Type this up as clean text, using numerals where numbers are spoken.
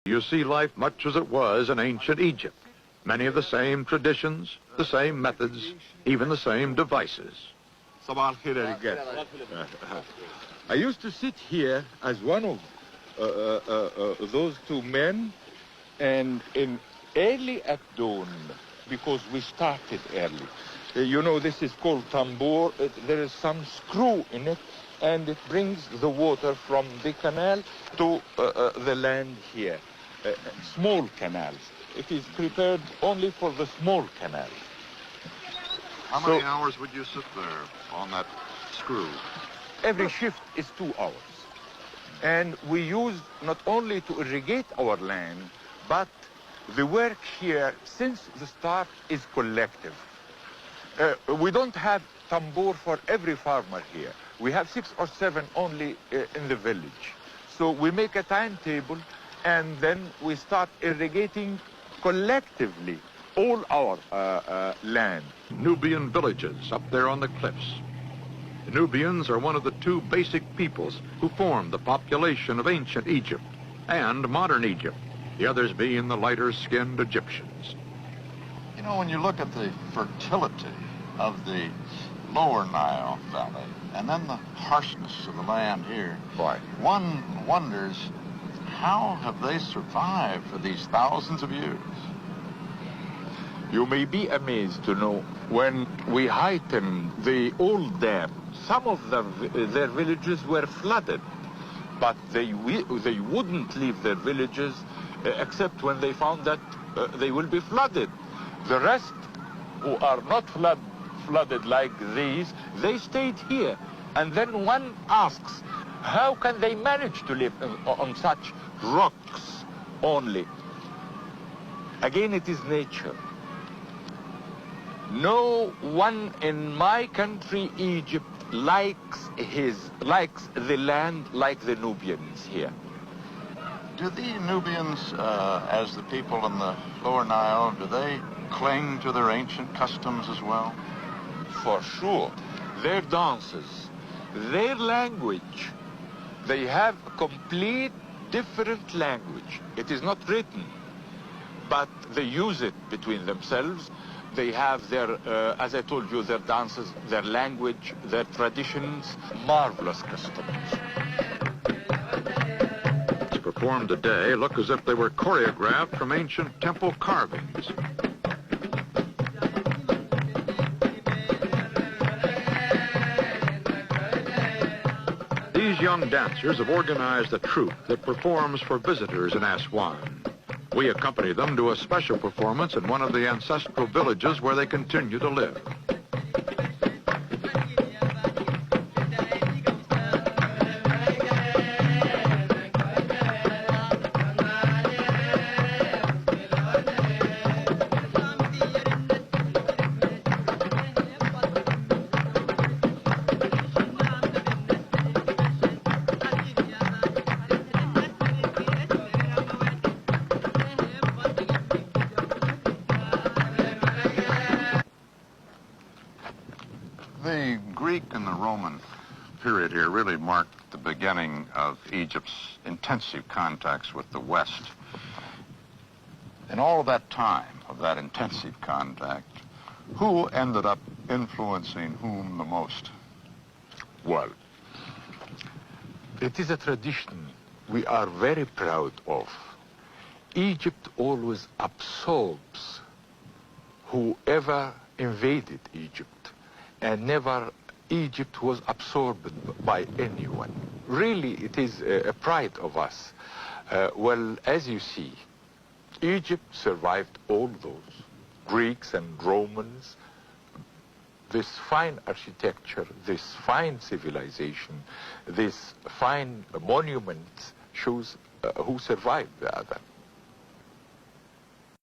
You see life much as it was in ancient Egypt. Many of the same traditions, the same methods, even the same devices. I used to sit here as one of those two men, and early at dawn, because we started early. You know, this is called tambour. There is some screw in it, and it brings the water from the canal to the land here. Small canals. It is prepared only for the small canals. How many hours would you sit there on that screw? Every shift is 2 hours. And we use not only to irrigate our land, but the work here, since the start, is collective. We don't have tambour for every farmer here. We have 6 or 7 only in the village. So we make a timetable, and then we start irrigating collectively all our land. Nubian villages up there on the cliffs. The Nubians are one of the 2 basic peoples who formed the population of ancient Egypt and modern Egypt, the others being the lighter-skinned Egyptians. You know, when you look at the fertility of the lower Nile Valley and then the harshness of the land here, one wonders, how have they survived for these thousands of years? You may be amazed to know when we heightened the old dam, some of their villages were flooded, but they wouldn't leave their villages except when they found that they will be flooded. The rest, who are not flooded like these, they stayed here. And then one asks, how can they manage to live on such rocks only? Again, it is nature. No one in my country, Egypt, likes the land like the Nubians here. Do the Nubians, as the people in the lower Nile, do they cling to their ancient customs as well? For sure. Their dances, their language, they have a complete different language. It is not written, but they use it between themselves. They have their, as I told you, their dances, their language, their traditions, marvelous customs. Performed today look as if they were choreographed from ancient temple carvings. These young dancers have organized a troupe that performs for visitors in Aswan. We accompany them to a special performance in one of the ancestral villages where they continue to live. The Greek and the Roman period here really marked the beginning of Egypt's intensive contacts with the West. In all of that time, of that intensive contact, who ended up influencing whom the most? Well, it is a tradition we are very proud of. Egypt always absorbs whoever invaded Egypt, and never Egypt was absorbed by anyone. Really, it is a pride of us. Well, as you see, Egypt survived all those, Greeks and Romans, this fine architecture, this fine civilization, this fine monuments shows who survived the other.